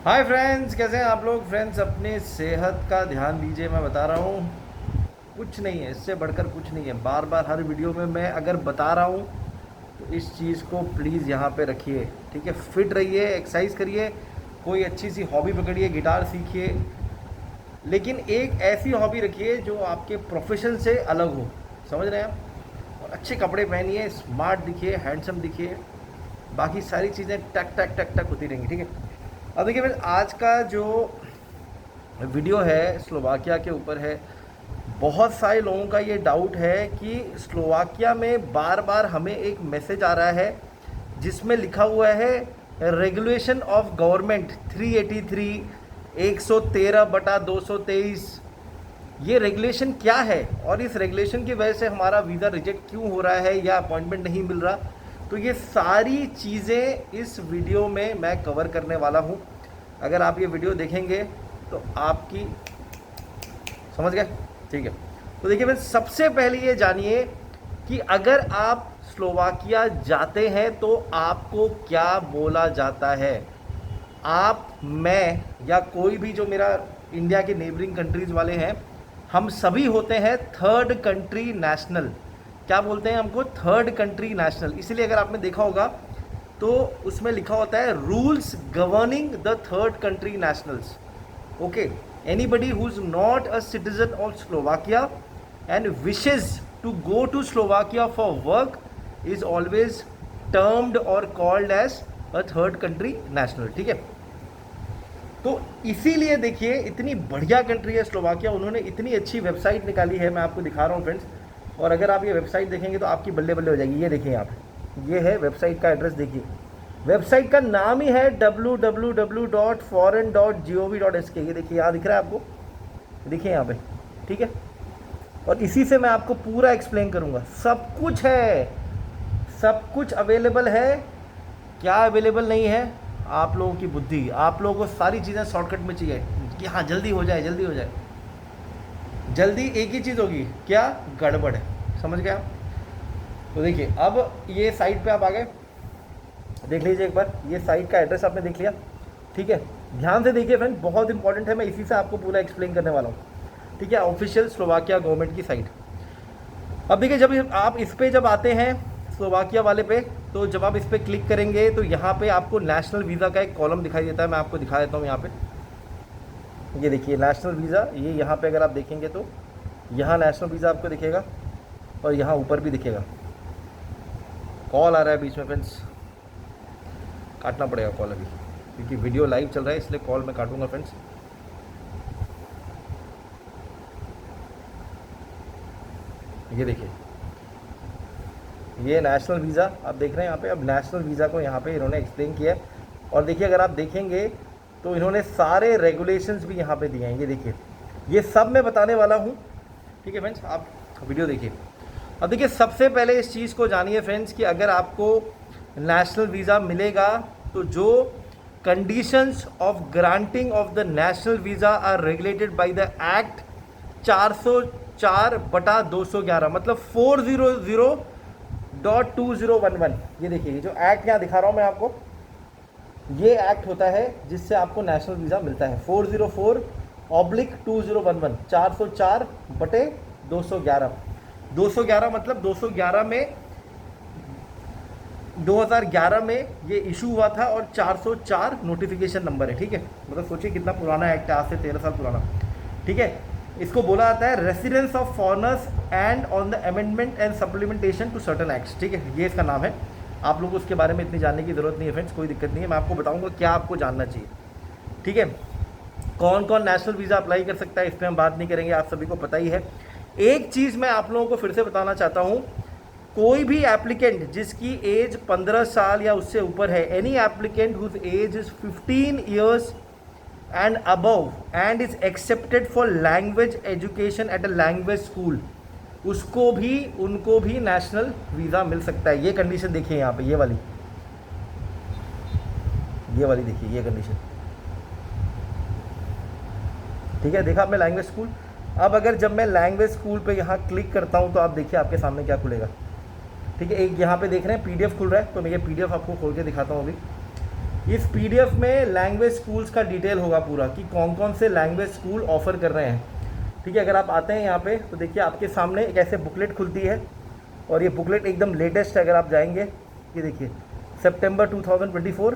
Hi friends, कैसे हैं आप लोग। फ्रेंड्स, अपनी सेहत का ध्यान दीजिए। मैं बता रहा हूँ, कुछ नहीं है, इससे बढ़कर कुछ नहीं है। बार बार हर वीडियो में मैं अगर बता रहा हूँ तो इस चीज़ को प्लीज़ यहाँ पे रखिए। ठीक है, फिट रहिए, एक्सरसाइज करिए, कोई अच्छी सी हॉबी पकड़िए, गिटार सीखिए, लेकिन एक ऐसी हॉबी रखिए जो आपके प्रोफेशन से अलग हो। समझ रहे हैं आप। और अच्छे कपड़े पहनिए, स्मार्ट दिखिए, हैंडसम दिखिए, बाकी सारी चीज़ें टक टक टक टक होती रहेंगी। ठीक है, अब देखिए फ्रेंड्स, आज का जो वीडियो है स्लोवाकिया के ऊपर है। बहुत सारे लोगों का ये डाउट है कि स्लोवाकिया में बार बार हमें एक मैसेज आ रहा है जिसमें लिखा हुआ है रेगुलेशन ऑफ गवर्नमेंट 383 113/223। ये रेगुलेशन क्या है और इस रेगुलेशन की वजह से हमारा वीज़ा रिजेक्ट क्यों हो रहा है या अपॉइंटमेंट नहीं मिल रहा। तो ये सारी चीज़ें इस वीडियो में मैं कवर करने वाला हूँ। अगर आप ये वीडियो देखेंगे तो आपकी समझ गए। ठीक है, तो देखिए मैं सबसे पहले ये जानिए कि अगर आप स्लोवाकिया जाते हैं तो आपको क्या बोला जाता है। आप, मैं या कोई भी जो मेरा इंडिया के नेबरिंग कंट्रीज़ वाले हैं, हम सभी होते हैं थर्ड कंट्री नेशनल। क्या बोलते हैं हमको? Third country national. इसीलिए अगर आपने देखा होगा तो उसमें लिखा होता है rules governing the third country nationals. Okay, anybody who's not a citizen of Slovakia and wishes to go to Slovakia for work is always termed or called as a third country national। ठीक है, तो इसीलिए देखिए इतनी बढ़िया country है Slovakia. उन्होंने इतनी अच्छी वेबसाइट निकाली है, मैं आपको दिखा रहा हूँ फ्रेंड्स। और अगर आप ये वेबसाइट देखेंगे तो आपकी बल्ले बल्ले हो जाएगी। ये देखिए यहाँ पे, ये है वेबसाइट का एड्रेस। देखिए वेबसाइट का नाम ही है www.foreign.gov.sk। ये देखिए यहाँ दिख रहा है आपको, देखिए यहाँ पे। ठीक है, और इसी से मैं आपको पूरा एक्सप्लेन करूँगा। सब कुछ है, सब कुछ अवेलेबल है। क्या अवेलेबल नहीं है? आप लोगों की बुद्धि। आप लोगों को सारी चीज़ें शॉर्टकट में चाहिए कि हाँ जल्दी हो जाए, जल्दी हो जाए। जल्दी एक ही चीज़ होगी, क्या? गड़बड़ है। समझ गए आप? तो देखिए अब ये साइट पे आप आ गए, देख लीजिए एक बार। ये साइट का एड्रेस आपने देख लिया। ठीक है, ध्यान से देखिए फ्रेंड, बहुत इंपॉर्टेंट है। मैं इसी से आपको पूरा एक्सप्लेन करने वाला हूँ। ठीक है, ऑफिशियल स्लोवाकिया गवर्नमेंट की साइट। अब देखिए, जब आप इस पे जब आते हैं स्लोवाकिया वाले पे, तो जब आप इस पर क्लिक करेंगे तो यहाँ पे आपको नेशनल वीज़ा का एक कॉलम दिखाई देता है। मैं आपको दिखा देता हूँ यहाँ पे। ये देखिए नेशनल वीज़ा, ये यहाँ पे अगर आप देखेंगे तो यहाँ नेशनल वीज़ा आपको दिखेगा और यहाँ ऊपर भी दिखेगा। कॉल आ रहा है बीच में फ्रेंड्स, काटना पड़ेगा कॉल अभी, क्योंकि वीडियो लाइव चल रहा है, इसलिए कॉल मैं काटूंगा फ्रेंड्स। ये देखिए, ये नेशनल वीज़ा आप देख रहे हैं यहाँ पे। अब नेशनल वीज़ा को यहाँ पे इन्होंने एक्सप्लेन किया है। और देखिए अगर आप देखेंगे तो इन्होंने सारे रेगुलेशंस भी यहाँ पे दिए हैं। ये देखिए, ये सब मैं बताने वाला हूँ। ठीक है फ्रेंड्स, आप वीडियो देखिए। अब देखिए सबसे पहले इस चीज़ को जानिए फ्रेंड्स कि अगर आपको नेशनल वीज़ा मिलेगा तो जो conditions of granting of the national visa are regulated by the act 404/211, मतलब 400.2011। ये देखिए, ये जो एक्ट यहाँ दिखा रहा हूँ मैं आपको, ये एक्ट होता है जिससे आपको नेशनल वीज़ा मिलता है। 404/2011, 404/211। 211 मतलब 211 में 2011 में ये इशू हुआ था और 404 नोटिफिकेशन नंबर है। ठीक है, मतलब सोचिए कितना पुराना एक्ट है, आज से 13 साल पुराना। ठीक है, इसको बोला जाता है residence of foreigners and on the amendment and supplementation to certain acts. ठीक है, ये इसका नाम है। आप लोग उसके बारे में इतनी जानने की ज़रूरत नहीं है फ्रेंड्स, कोई दिक्कत नहीं है। मैं आपको बताऊंगा क्या आपको जानना चाहिए। ठीक है, कौन कौन नेशनल वीज़ा अप्लाई कर सकता है इस पर हम बात नहीं करेंगे, आप सभी को पता ही है। एक चीज़ मैं आप लोगों को फिर से बताना चाहता हूँ, कोई भी एप्लीकेंट जिसकी एज 15 साल या उससे ऊपर है, any applicant whose age is 15 years and above and is accepted for language education at a language school, उनको भी नेशनल वीज़ा मिल सकता है। ये कंडीशन देखिए यहाँ पे, ये वाली देखिए, ये कंडीशन। ठीक है, देखा आपने लैंग्वेज स्कूल। अब अगर जब मैं लैंग्वेज स्कूल पे यहाँ क्लिक करता हूँ तो आप देखिए आपके सामने क्या खुलेगा। ठीक है, एक यहाँ पे देख रहे हैं पीडीएफ खुल रहा है, तो मैं ये पीडीएफ आपको खोल के दिखाता हूँ अभी। इस पीडीएफ में लैंग्वेज स्कूल्स का डिटेल होगा पूरा कि कौन कौन से लैंग्वेज स्कूल ऑफर कर रहे हैं। ठीक है, अगर आप आते हैं यहाँ पे तो देखिए आपके सामने एक ऐसे बुकलेट खुलती है और ये बुकलेट एकदम लेटेस्ट है। अगर आप जाएंगे ये देखिए सितंबर 2024,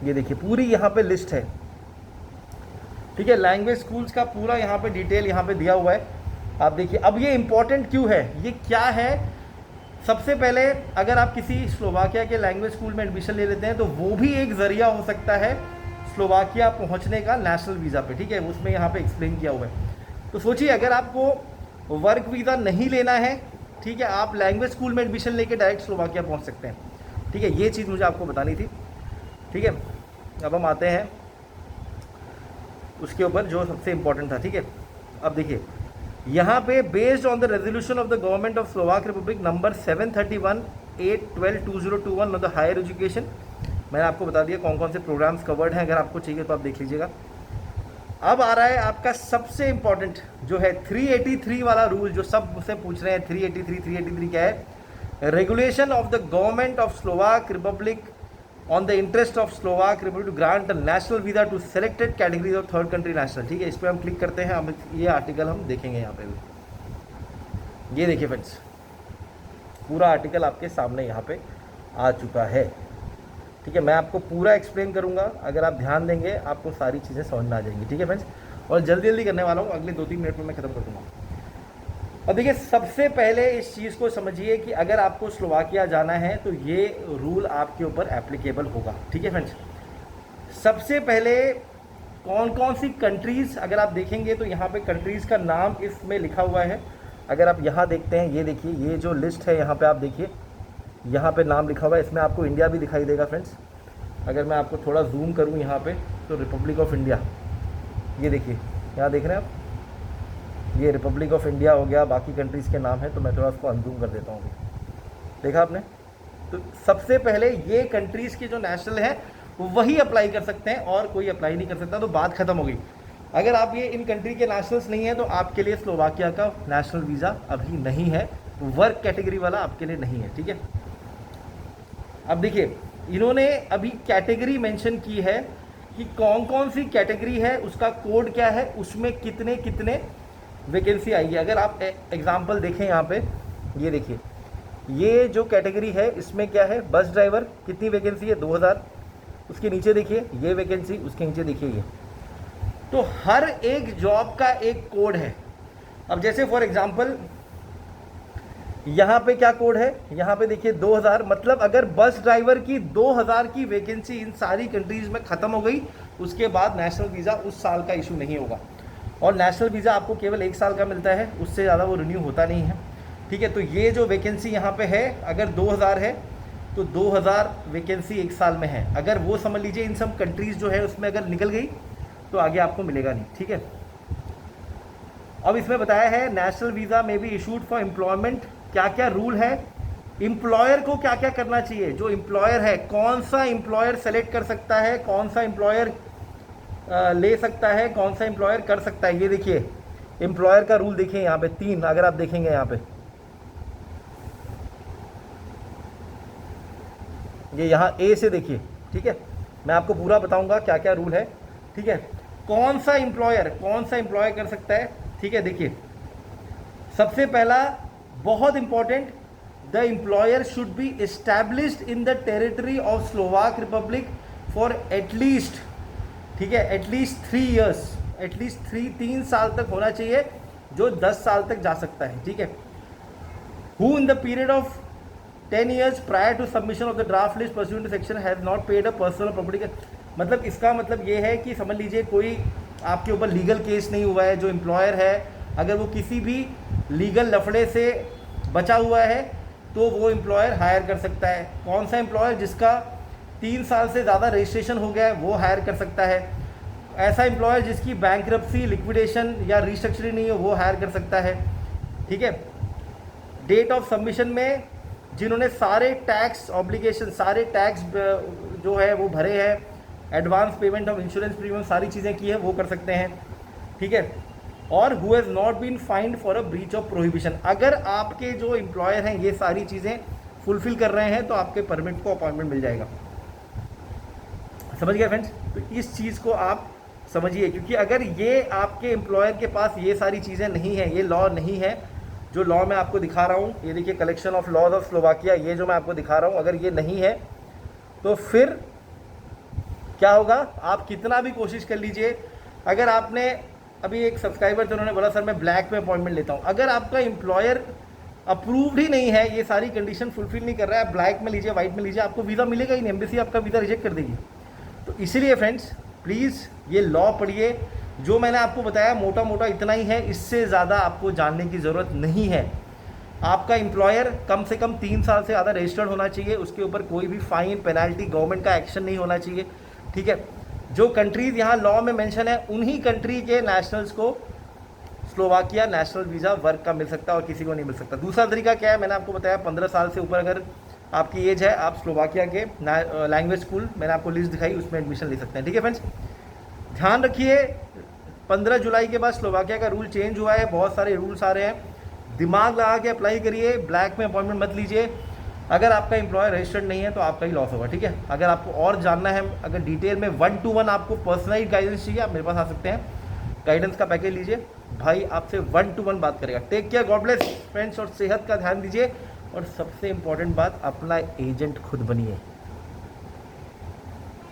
ये देखिए पूरी यहाँ पे लिस्ट है। ठीक है, लैंग्वेज स्कूल्स का पूरा यहाँ पे डिटेल यहाँ पे दिया हुआ है, आप देखिए। अब ये इम्पॉर्टेंट क्यों है, ये क्या है? सबसे पहले अगर आप किसी स्लोवाकिया के लैंग्वेज स्कूल में एडमिशन ले लेते हैं तो वो भी एक ज़रिया हो सकता है स्लोवाकिया पहुंचने का नेशनल वीज़ा पे। ठीक है, उसमें यहाँ पे एक्सप्लेन किया हुआ है। तो सोचिए अगर आपको वर्क वीज़ा नहीं लेना है, ठीक है, आप लैंग्वेज स्कूल में एडमिशन लेके डायरेक्ट स्लोवाकिया पहुंच सकते हैं। ठीक है, ये चीज़ मुझे आपको बतानी थी। ठीक है, अब हम आते हैं उसके ऊपर जो सबसे इम्पोर्टेंट था। ठीक है, अब देखिए यहाँ पे based on the resolution of the government of Slovak Republic number 731/8/12/2021 on the higher education, मैंने आपको बता दिया कौन कौन से प्रोग्राम्स कवर्ड हैं। अगर आपको चाहिए तो आप देख लीजिएगा। अब आ रहा है आपका सबसे इम्पॉर्टेंट जो है 383 वाला रूल, जो सब मुझसे पूछ रहे हैं 383 क्या है? Regulation of the government of Slovak Republic on the interest of Slovak Republic to grant a national visa to selected categories of third country national. ठीक है, इस पर हम क्लिक करते हैं। हम ये आर्टिकल हम देखेंगे यहाँ पे भी। ये देखिए फ्रेंड्स, पूरा आर्टिकल आपके सामने यहाँ पे आ चुका है। ठीक है, मैं आपको पूरा एक्सप्लेन करूँगा, अगर आप ध्यान देंगे आपको सारी चीज़ें समझ में आ जाएंगी। ठीक है फ्रेंड्स, और जल्दी जल्दी करने वाला हूँ, अगले 2-3 मिनट में मैं ख़त्म कर दूँगा। अब देखिए सबसे पहले इस चीज़ को समझिए कि अगर आपको स्लोवाकिया जाना है तो ये रूल आपके ऊपर एप्लीकेबल होगा। ठीक है फ्रेंड्स, सबसे पहले कौन कौन सी कंट्रीज़ अगर आप देखेंगे तो यहाँ पे कंट्रीज़ का नाम इसमें लिखा हुआ है। अगर आप यहाँ देखते हैं, ये देखिए ये जो लिस्ट है यहाँ पे आप देखिए, यहाँ पे नाम लिखा हुआ है। इसमें आपको इंडिया भी दिखाई देगा फ्रेंड्स। अगर मैं आपको थोड़ा जूम करूँ यहाँ पे तो रिपब्लिक ऑफ इंडिया, ये देखिए यहाँ देख रहे हैं आप, ये रिपब्लिक ऑफ इंडिया हो गया, बाकी कंट्रीज़ के नाम है। तो मैं थोड़ा उसको अनजूम कर देता हूँ, देखा आपने। तो सबसे पहले ये कंट्रीज़ के जो नेशनल है वही अप्लाई कर सकते हैं और कोई अप्लाई नहीं कर सकता, तो बात ख़त्म हो गई। अगर आप ये इन कंट्री के नेशनल्स नहीं हैं तो आपके लिए स्लोवाकिया का नेशनल वीज़ा अभी नहीं है, वर्क कैटेगरी वाला आपके लिए नहीं है। ठीक है, अब देखिए इन्होंने अभी कैटेगरी मेंशन की है कि कौन कौन सी कैटेगरी है, उसका कोड क्या है, उसमें कितने कितने वैकेंसी आएगी। अगर आप एग्जांपल देखें यहाँ पे, ये देखिए ये जो कैटेगरी है इसमें क्या है, बस ड्राइवर कितनी वैकेंसी है 2000, उसके नीचे देखिए ये वैकेंसी, उसके नीचे देखिए ये। तो हर एक जॉब का एक कोड है। अब जैसे फॉर एग्जांपल यहाँ पे क्या कोड है, यहाँ पे देखिए 2000, मतलब अगर बस ड्राइवर की 2000 की वैकेंसी इन सारी कंट्रीज़ में ख़त्म हो गई, उसके बाद नेशनल वीज़ा उस साल का इशू नहीं होगा। और नेशनल वीज़ा आपको केवल 1 साल का मिलता है, उससे ज़्यादा वो रिन्यू होता नहीं है। ठीक है, तो ये जो वैकेंसी यहाँ पे है, अगर 2000 है तो 2000 वैकेंसी 1 साल में है। अगर वो समझ लीजिए इन सब कंट्रीज़ जो है उसमें अगर निकल गई तो आगे आपको मिलेगा नहीं। ठीक है, अब इसमें बताया है नेशनल वीज़ा में बी इशूड फॉर एम्प्लॉयमेंट, क्या क्या रूल है, एम्प्लॉयर को क्या क्या करना चाहिए। जो एम्प्लॉयर है, कौन सा एम्प्लॉयर सेलेक्ट कर सकता है, कौन सा एम्प्लॉयर ले सकता है, कौन सा एम्प्लॉयर कर सकता है। ये देखिए एम्प्लॉयर का रूल देखिए यहाँ पे 3, अगर आप देखेंगे यहाँ पे, ये यहाँ ए से देखिए। ठीक है, मैं आपको पूरा बताऊंगा क्या क्या रूल है। ठीक है, कौन सा एम्प्लॉयर कर सकता है। ठीक है, देखिए सबसे पहला बहुत important, the employer should be established in the territory of Slovak Republic for at least, ठीक है, एटलीस्ट 3 ईयर्स, एटलीस्ट 3 साल तक होना चाहिए, जो 10 साल तक जा सकता है। ठीक है, who in the period of 10 years prior to submission of the draft list pursuant to section has not paid a personal property। मतलब इसका मतलब ये है कि समझ लीजिए कोई आपके ऊपर लीगल केस नहीं हुआ है, जो एम्प्लॉयर है अगर वो किसी भी लीगल लफड़े से बचा हुआ है तो वो एम्प्लॉयर हायर कर सकता है। कौन सा एम्प्लॉयर, जिसका 3 साल से ज़्यादा रजिस्ट्रेशन हो गया है वो हायर कर सकता है। ऐसा एम्प्लॉयर जिसकी बैंकरप्सी, लिक्विडेशन या रिस्ट्रक्चरिंग नहीं हो वो हायर कर सकता है। ठीक है, डेट ऑफ सबमिशन में जिन्होंने सारे टैक्स ऑब्लिगेशन, सारे टैक्स जो है वो भरे हैं, advance payment of insurance premium, सारी चीज़ें की है वो कर सकते हैं। ठीक है, और who has not been fined for a breach of prohibition. अगर आपके जो एम्प्लॉयर हैं ये सारी चीज़ें फुलफिल कर रहे हैं तो आपके परमिट को अपॉइंटमेंट मिल जाएगा। समझ गए फ्रेंड्स? तो इस चीज़ को आप समझिए, क्योंकि अगर ये आपके एम्प्लॉयर के पास ये सारी चीज़ें नहीं हैं, ये लॉ नहीं है, जो लॉ मैं आपको दिखा रहा हूँ, ये देखिए collection of laws of Slovakia, ये जो मैं आपको दिखा रहा हूँ, अगर ये नहीं है तो फिर क्या होगा? आप कितना भी कोशिश कर लीजिए। अगर आपने अभी एक सब्सक्राइबर थे, उन्होंने बोला सर मैं ब्लैक में अपॉइंटमेंट लेता हूँ, अगर आपका एम्प्लॉयर अप्रूव्ड ही नहीं है, ये सारी कंडीशन फुलफिल नहीं कर रहा है, आप ब्लैक में लीजिए, वाइट में लीजिए, आपको वीज़ा मिलेगा ही नहीं, एम्बेसी आपका वीज़ा रिजेक्ट कर देगी। तो इसीलिए फ्रेंड्स प्लीज़ ये लॉ पढ़िए। जो मैंने आपको बताया मोटा मोटा इतना ही है, इससे ज़्यादा आपको जानने की ज़रूरत नहीं है। आपका एम्प्लॉयर कम से कम 3 साल से ज़्यादा रजिस्टर्ड होना चाहिए, उसके ऊपर कोई भी फाइन पेनल्टी गवर्नमेंट का एक्शन नहीं होना चाहिए, ठीक है। जो कंट्रीज़ यहाँ लॉ में मेंशन है, उन्हीं कंट्री के नेशनल्स को स्लोवाकिया नेशनल वीज़ा वर्क का मिल सकता है और किसी को नहीं मिल सकता। दूसरा तरीका क्या है, मैंने आपको बताया 15 साल से ऊपर अगर आपकी एज है, आप स्लोवाकिया के लैंग्वेज स्कूल, मैंने आपको लिस्ट दिखाई, उसमें एडमिशन ले सकते हैं, ठीक है फ्रेंड्स। ध्यान रखिए 15 जुलाई के बाद स्लोवाकिया का रूल चेंज हुआ है, बहुत सारे रूल्स आ रहे हैं, दिमाग लगा के अप्लाई करिए, ब्लैक में अपॉइंटमेंट मत लीजिए। अगर आपका एम्प्लॉयर रजिस्टर्ड नहीं है तो आपका ही लॉस होगा, ठीक है। अगर आपको और जानना है, अगर डिटेल में 1-to-1 आपको पर्सनलाइज गाइडेंस चाहिए, आप मेरे पास आ सकते हैं, गाइडेंस का पैकेज लीजिए, भाई आपसे 1-to-1 बात करेगा। Take care, God bless friends, और सेहत का ध्यान दीजिए, और सबसे इंपॉर्टेंट बात, अपना एजेंट खुद बनिए।